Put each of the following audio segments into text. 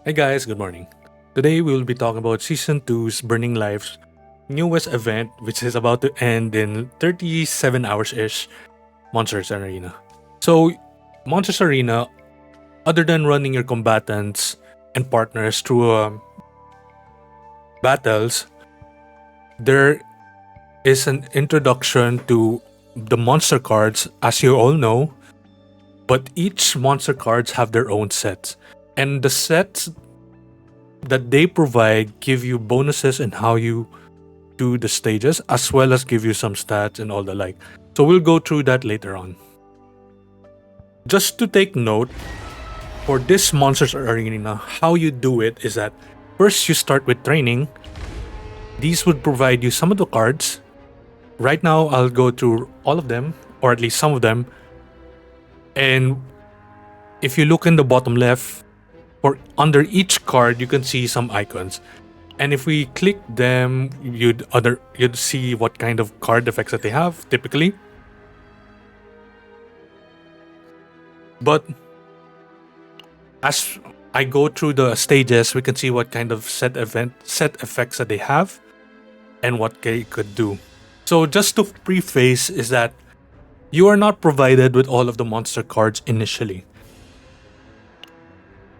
Hey guys, good morning. Today we will be talking about Season 2's Burning Lives newest event, which is about to end in 37 hours ish Monsters Arena. So, Monsters Arena, other than running your combatants and partners through battles, there is an introduction to the monster cards, as you all know, but each monster cards have their own sets. And the sets that they provide give you bonuses in how you do the stages, as well as give you some stats and all the like. So we'll go through that later on. Just to take note, for this Monsters Arena, how you do it is that first you start with training. These would provide you some of the cards. Right now, I'll go through all of them, or at least some of them. And if you look in the bottom left, for under each card, you can see some icons. And if we click them, you'd see what kind of card effects that they have typically. But as I go through the stages, we can see what kind of set effects that they have and what they could do. So just to preface is that you are not provided with all of the monster cards initially.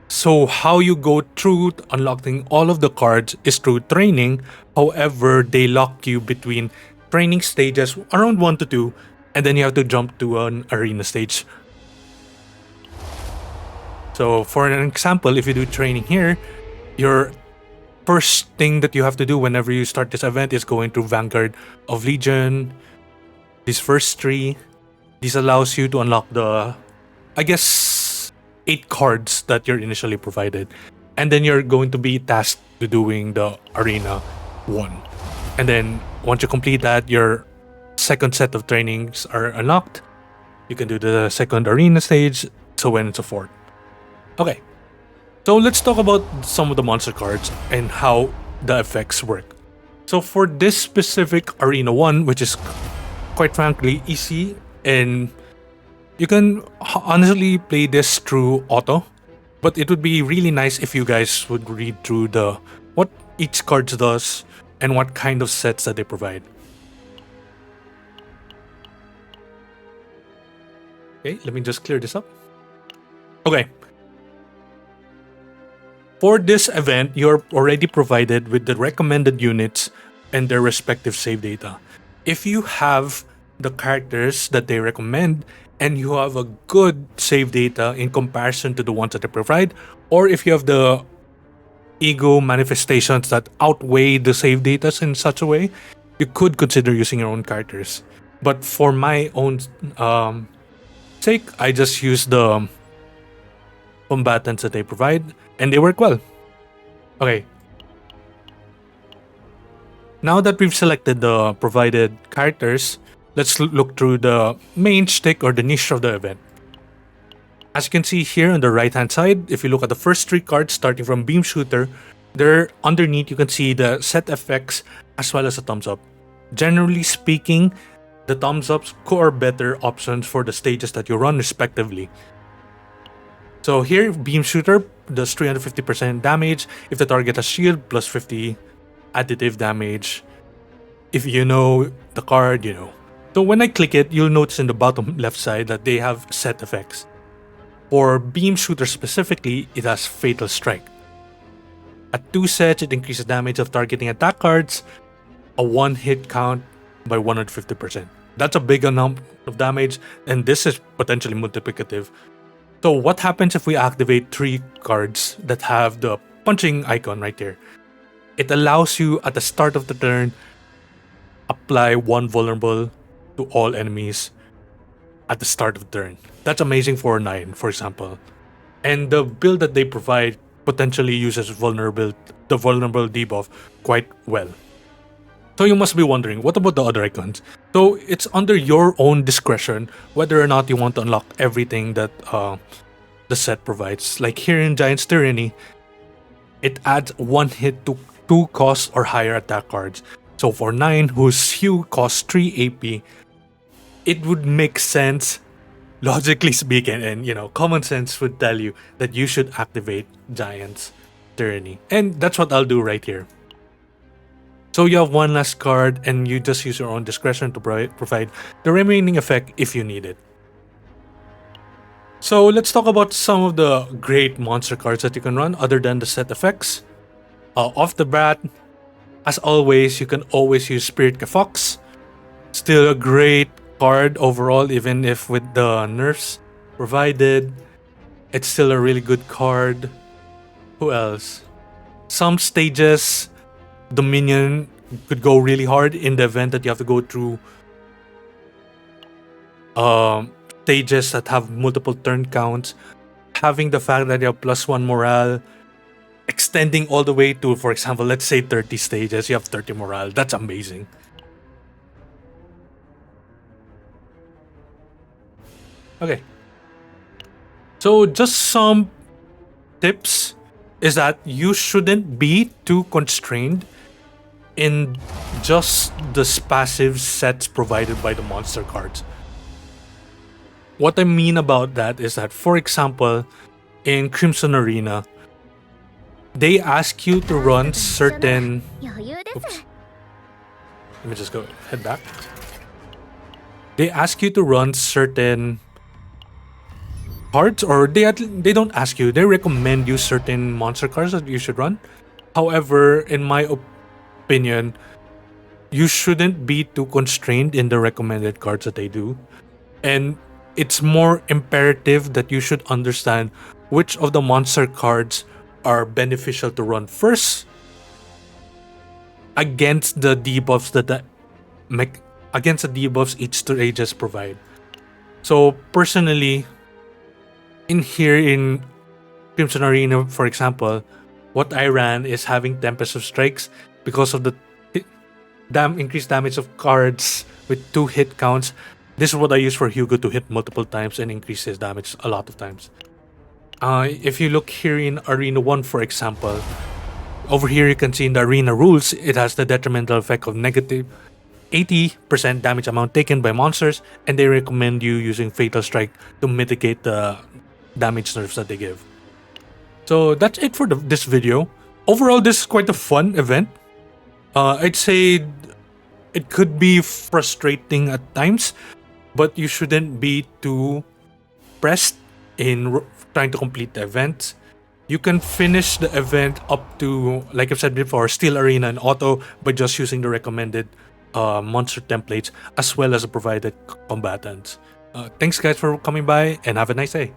So how you go through unlocking all of the cards is through training. However, they lock you between training stages around 1 to 2, and then you have to jump to an arena stage. So for an example, if you do training here, your first thing that you have to do whenever you start this event is going through Vanguard of Legion. These first 3, this allows you to unlock the, I guess, 8 cards that you're initially provided. And then you're going to be tasked to doing the Arena 1. And then once you complete that, your second set of trainings are unlocked. You can do the second arena stage, so on and so forth. Okay, so let's talk about some of the monster cards and how the effects work. So for this specific Arena 1, which is quite frankly easy, and you can honestly play this through auto, but it would be really nice if you guys would read through what each card does and what kind of sets that they provide. Okay, let me just clear this up. Okay. For this event, you're already provided with the recommended units and their respective save data. If you have the characters that they recommend and you have a good save data in comparison to the ones that they provide, or if you have the ego manifestations that outweigh the save data in such a way, you could consider using your own characters. But for my own sake, I just use the combatants that they provide, and they work well. Okay. Now that we've selected the provided characters, let's look through the main shtick or the niche of the event. As you can see here on the right hand side, if you look at the first 3 cards starting from Beam Shooter, there underneath you can see the set effects as well as a thumbs up. Generally speaking, the thumbs ups are better options for the stages that you run respectively. So here, Beam Shooter does 350% damage if the target has shield plus 50 additive damage. If you know the card, you know. So when I click it, you'll notice in the bottom left side that they have set effects. For Beam Shooter specifically, it has Fatal Strike. At 2 sets, it increases damage of targeting attack cards, a 1 hit count by 150%. That's a big amount of damage, and this is potentially multiplicative. So what happens if we activate 3 cards that have the punching icon right there? It allows you at the start of the turn apply 1 vulnerable to all enemies at the start of the turn. That's amazing for 9, for example. And the build that they provide potentially uses the vulnerable debuff quite well. So you must be wondering, what about the other icons? So it's under your own discretion whether or not you want to unlock everything that the set provides. Like here in Giant's Tyranny, it adds 1 hit to 2 cost or higher attack cards. So for 9, whose hue costs 3 AP, it would make sense, logically speaking, and common sense would tell you that you should activate Giants Tyranny. And that's what I'll do right here. So you have one last card and you just use your own discretion to provide the remaining effect if you need it. So let's talk about some of the great monster cards that you can run other than the set effects. Off the bat, as always, you can always use Spirit Fox. Still a great card overall, even if with the nerfs provided. It's still a really good card. Who else? Some stages, Dominion could go really hard in the event that you have to go through stages that have multiple turn counts. Having the fact that you have +1 morale, extending all the way to, for example, let's say 30 stages, you have 30 morale. That's amazing. Okay. So just some tips is that you shouldn't be too constrained in just the passive sets provided by the monster cards. What I mean about that is that, for example, in Crimson Arena, they ask you to run certain... Oops. Let me just go head back. They ask you to run certain cards, or they don't ask you, they recommend you certain monster cards that you should run. However, in my opinion, you shouldn't be too constrained in the recommended cards that they do. And it's more imperative that you should understand which of the monster cards are beneficial to run first against the debuffs against the debuffs each stages provide. So personally, in Crimson Arena, for example, what I ran is having Tempest of Strikes because of the increased damage of cards with 2 hit counts. This is what I use for Hugo to hit multiple times and increase his damage a lot of times. If you look here in Arena 1, for example, over here you can see in the Arena rules, it has the detrimental effect of negative 80% damage amount taken by monsters, and they recommend you using Fatal Strike to mitigate the damage nerfs that they give. So that's it for this video. Overall, this is quite a fun event. I'd say it could be frustrating at times, but you shouldn't be too pressed in trying to complete the event. You can finish the event up to, like I've said before, Steel Arena and Auto by just using the recommended monster templates as well as the provided combatants. Thanks guys for coming by and have a nice day.